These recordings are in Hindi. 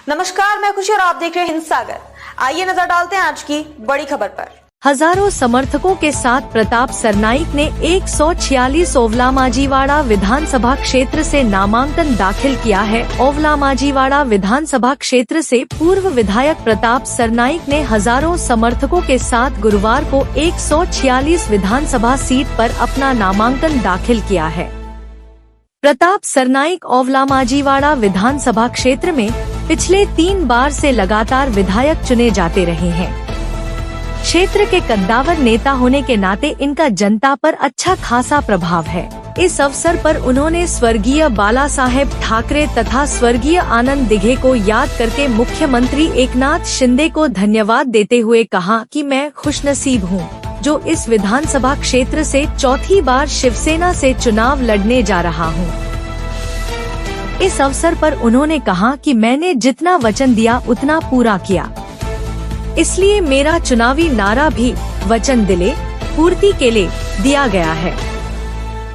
नमस्कार, मैं खुशी और आप देख रहे हैं हिंद सागर। आइए नजर डालते हैं आज की बड़ी खबर पर। हजारों समर्थकों के साथ प्रताप सरनाईक ने 146 ओवलामाजीवाड़ा विधानसभा क्षेत्र से नामांकन दाखिल किया है। ओवलामाजीवाड़ा विधानसभा क्षेत्र से पूर्व विधायक प्रताप सरनाईक ने हजारों समर्थकों के साथ गुरुवार को 146 विधानसभा सीट पर अपना नामांकन दाखिल किया है। प्रताप सरनाईक ओवलामाजीवाड़ा विधानसभा क्षेत्र में पिछले 3 बार से लगातार विधायक चुने जाते रहे हैं। क्षेत्र के कद्दावर नेता होने के नाते इनका जनता पर अच्छा खासा प्रभाव है। इस अवसर पर उन्होंने स्वर्गीय बाला साहेब ठाकरे तथा स्वर्गीय आनंद दिघे को याद करके मुख्यमंत्री एकनाथ शिंदे को धन्यवाद देते हुए कहा कि मैं खुशनसीब हूं, जो इस विधानसभा क्षेत्र से चौथी बार शिवसेना से चुनाव लड़ने जा रहा हूं। इस अवसर पर उन्होंने कहा कि मैंने जितना वचन दिया उतना पूरा किया, इसलिए मेरा चुनावी नारा भी वचन दिले पूर्ति के लिए दिया गया है।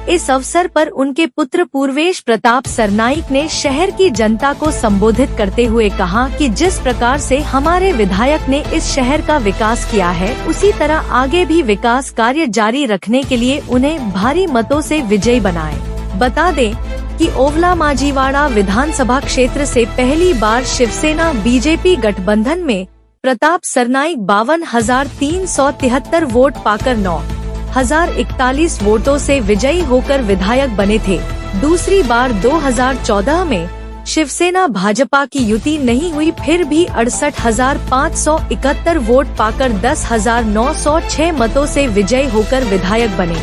इस अवसर पर उनके पुत्र पूर्वेश प्रताप सरनाईक ने शहर की जनता को संबोधित करते हुए कहा कि जिस प्रकार से हमारे विधायक ने इस शहर का विकास किया है, उसी तरह आगे भी विकास कार्य जारी रखने के लिए उन्हें भारी मतों से विजयी बनाएं। बता दें कि ओवलामाजीवाड़ा विधानसभा क्षेत्र से पहली बार शिवसेना बीजेपी गठबंधन में प्रताप सरनाईक 52,373 वोट पाकर 9,041 वोटों से विजयी होकर विधायक बने थे। दूसरी बार 2014 में शिवसेना भाजपा की युति नहीं हुई, फिर भी 68,571 वोट पाकर 10,906 मतों से विजयी होकर विधायक बने।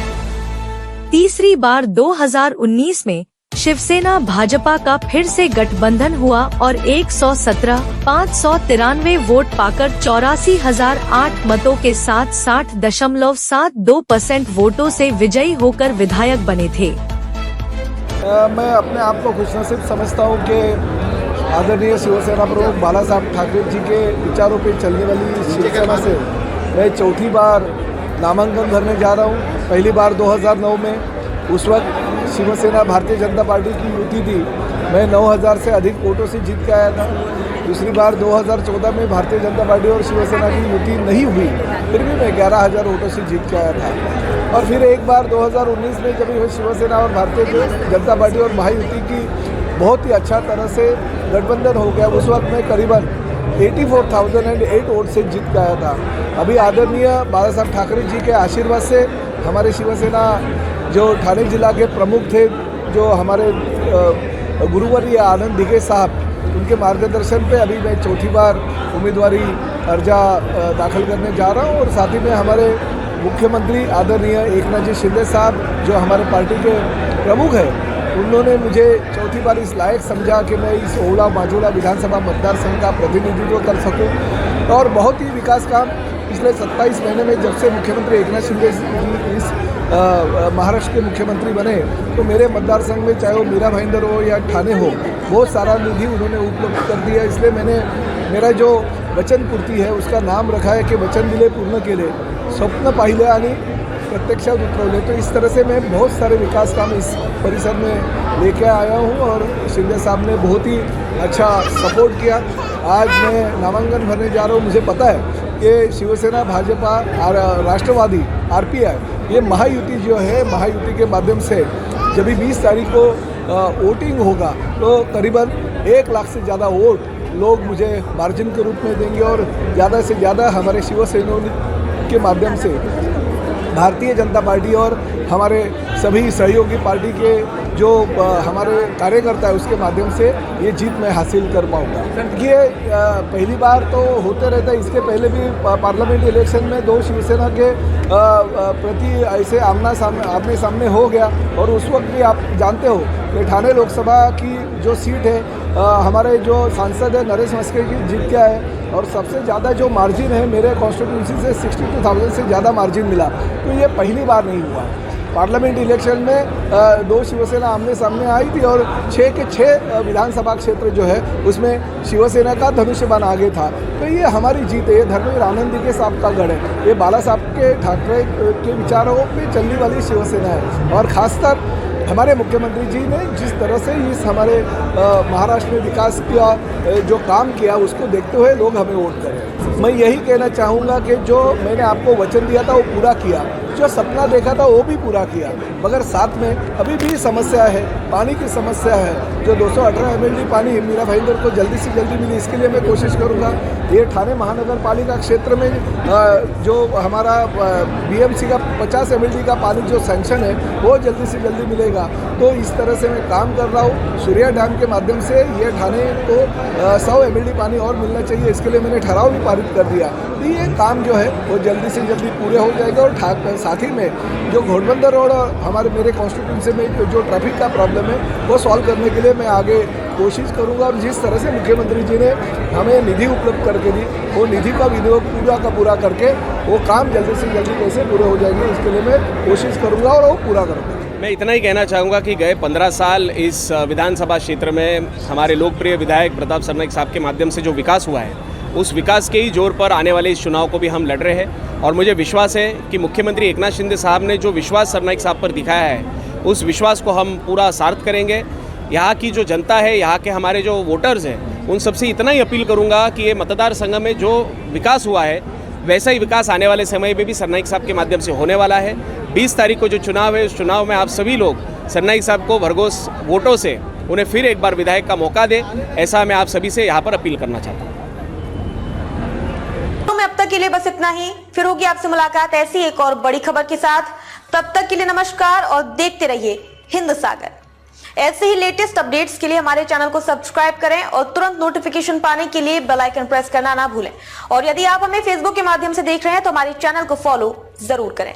तीसरी बार 2019 में शिवसेना भाजपा का फिर से गठबंधन हुआ और 117,593 वोट पाकर 84,008 मतों के साथ 60.72% वोटों से विजयी होकर विधायक बने थे। मैं अपने आप को खुशनसीब समझता हूं कि आदरणीय शिवसेना प्रमुख बाला साहब ठाकरे जी के विचारों पे चलने वाली शिवसेना से मैं चौथी बार नामांकन भरने जा रहा हूं। पहली बार 2009 में, उस वक्त शिवसेना भारतीय जनता पार्टी की युति थी, मैं 9,000 से अधिक वोटों से जीत के आया था। दूसरी बार 2014 में भारतीय जनता पार्टी और शिवसेना की युति नहीं हुई, फिर भी मैं 11,000 वोटों से जीत के आया था। और फिर एक बार 2019 में जब शिवसेना और भारतीय जनता पार्टी और महायुति की बहुत ही अच्छा तरह से गठबंधन हो गया, उस वक्त मैं करीबन 84,008 वोट से जीत के आया था। अभी आदरणीय बाला साहब ठाकरे जी के आशीर्वाद से हमारे शिवसेना जो ठाणे जिला के प्रमुख थे, जो हमारे गुरुवर्य आनंद दिघे साहब, उनके मार्गदर्शन पे अभी मैं चौथी बार उम्मीदवारी अर्जा दाखिल करने जा रहा हूँ। और साथ ही में हमारे मुख्यमंत्री आदरणीय एकनाथ जी शिंदे साहब, जो हमारे पार्टी के प्रमुख हैं, उन्होंने मुझे चौथी बार इस लायक समझा कि मैं इस ओवलामाजीवाड़ा विधानसभा मतदार संघ का प्रतिनिधित्व कर सकूँ। और बहुत ही विकास काम पिछले 27 महीने में, जब से मुख्यमंत्री एकनाथ शिंदे इस महाराष्ट्र के मुख्यमंत्री बने, तो मेरे मतदार संघ में चाहे वो मीरा भाईंदर हो या ठाणे हो, बहुत सारा निधि उन्होंने उपलब्ध कर दिया। इसलिए मैंने मेरा जो वचन पूर्ती है उसका नाम रखा है कि वचन दिले पूर्ण केले, स्वप्न पाहिले आणि प्रत्यक्षात उतरवले। तो इस तरह से मैं बहुत सारे विकास काम इस परिसर में लेके आया हूँ और शिंदे साहब ने बहुत ही अच्छा सपोर्ट किया। आज मैं नामांकन भरने जा रहा हूँ। मुझे पता है कि शिवसेना भाजपा और राष्ट्रवादी RPI, ये महायुति जो है, महायुति के माध्यम से जब 20 तारीख को वोटिंग होगा तो करीबन 1 लाख से ज़्यादा वोट लोग मुझे मार्जिन के रूप में देंगे। और ज़्यादा से ज़्यादा हमारे शिवसेना के माध्यम से भारतीय जनता पार्टी और हमारे सभी सहयोगी पार्टी के जो हमारे कार्यकर्ता है, उसके माध्यम से ये जीत मैं हासिल कर पाऊँगा। ये पहली बार तो होते रहता है, इसके पहले भी पार्लियामेंट इलेक्शन में 2 शिवसेना के प्रति ऐसे आमने सामने हो गया। और उस वक्त भी आप जानते हो कि ठाणे लोकसभा की जो सीट है, हमारे जो सांसद है नरेश मस्के जी जीत के आए। और सबसे ज़्यादा जो मार्जिन है मेरे कॉन्स्टिट्यूंसी से 62,000 से ज़्यादा मार्जिन मिला। तो ये पहली बार नहीं हुआ। पार्लियामेंट इलेक्शन में 2 शिवसेना आमने सामने आई थी और 6 के 6 विधानसभा क्षेत्र जो है उसमें शिवसेना का धनुष्यबाण आगे था। तो ये हमारी जीत है। ये धर्मवीर आनंद दिघे साहब का गढ़ है। ये बाला साहब के ठाकरे के विचारों पे चलने वाली शिवसेना है। और खासकर हमारे मुख्यमंत्री जी ने जिस तरह से इस हमारे महाराष्ट्र में विकास किया, जो काम किया, उसको देखते हुए लोग हमें वोट करें। मैं यही कहना चाहूँगा कि जो मैंने आपको वचन दिया था वो पूरा किया, जो सपना देखा था वो भी पूरा किया, मगर साथ में अभी भी समस्या है, पानी की समस्या है। जो 218 MLD पानी मीरा भाईंदर को जल्दी से जल्दी मिले, इसके लिए मैं कोशिश करूँगा। ये ठाणे महानगर पालिका क्षेत्र में जो हमारा BMC का 50 MLD का पानी जो सैंक्शन है वो जल्दी से जल्दी मिलेगा। तो इस तरह से मैं काम कर रहा हूँ। सूर्या डैम के माध्यम से ये ठाणे को 100 MLD पानी और मिलना चाहिए, इसके लिए मैंने ठहराव भी पारित कर दिया। तो ये काम जो है वो जल्दी से जल्दी पूरे हो जाएगा। और साथ ही में जो घोड़बंदर रोड और हमारे मेरे कॉन्स्टिट्यूंसी में जो ट्रैफिक का प्रॉब्लम है वो सॉल्व करने के लिए मैं आगे कोशिश करूंगा। और जिस तरह से मुख्यमंत्री जी ने हमें निधि उपलब्ध करके दी, वो निधि का विनियोग पूरा का पूरा करके वो काम जल्दी से जल्दी कैसे पूरे हो जाएंगे, इसके लिए मैं कोशिश करूंगा और वो पूरा करूंगा। मैं इतना ही कहना चाहूँगा कि गए 15 साल इस विधानसभा क्षेत्र में हमारे लोकप्रिय विधायक प्रताप सरनाईक साहब के माध्यम से जो विकास हुआ है, उस विकास के ही जोर पर आने वाले इस चुनाव को भी हम लड़ रहे हैं। और मुझे विश्वास है कि मुख्यमंत्री एकनाथ शिंदे साहब ने जो विश्वास सरनाईक साहब पर दिखाया है, उस विश्वास को हम पूरा सार्थ करेंगे। यहाँ की जो जनता है, यहाँ के हमारे जो वोटर्स हैं, उन सबसे इतना ही अपील करूँगा कि ये मतदार संघ में जो विकास हुआ है वैसा ही विकास आने वाले समय में भी सरनाईक साहब के माध्यम से होने वाला है। 20 तारीख को जो चुनाव है, उस चुनाव में आप सभी लोग सरनाईक साहब को भरघोस वोटों से उन्हें फिर एक बार विधायक का मौका दे, ऐसा मैं आप सभी से यहाँ पर अपील करना चाहता हूँ। तो मैं अब तक के लिए बस इतना ही, फिर होगी आपसे मुलाकात ऐसी एक और बड़ी खबर के साथ। तब तक के लिए नमस्कार और देखते रहिए हिंद सागर। ऐसे ही लेटेस्ट अपडेट्स के लिए हमारे चैनल को सब्सक्राइब करें और तुरंत नोटिफिकेशन पाने के लिए बेल आइकन प्रेस करना ना भूलें। और यदि आप हमें फेसबुक के माध्यम से देख रहे हैं तो हमारे चैनल को फॉलो जरूर करें।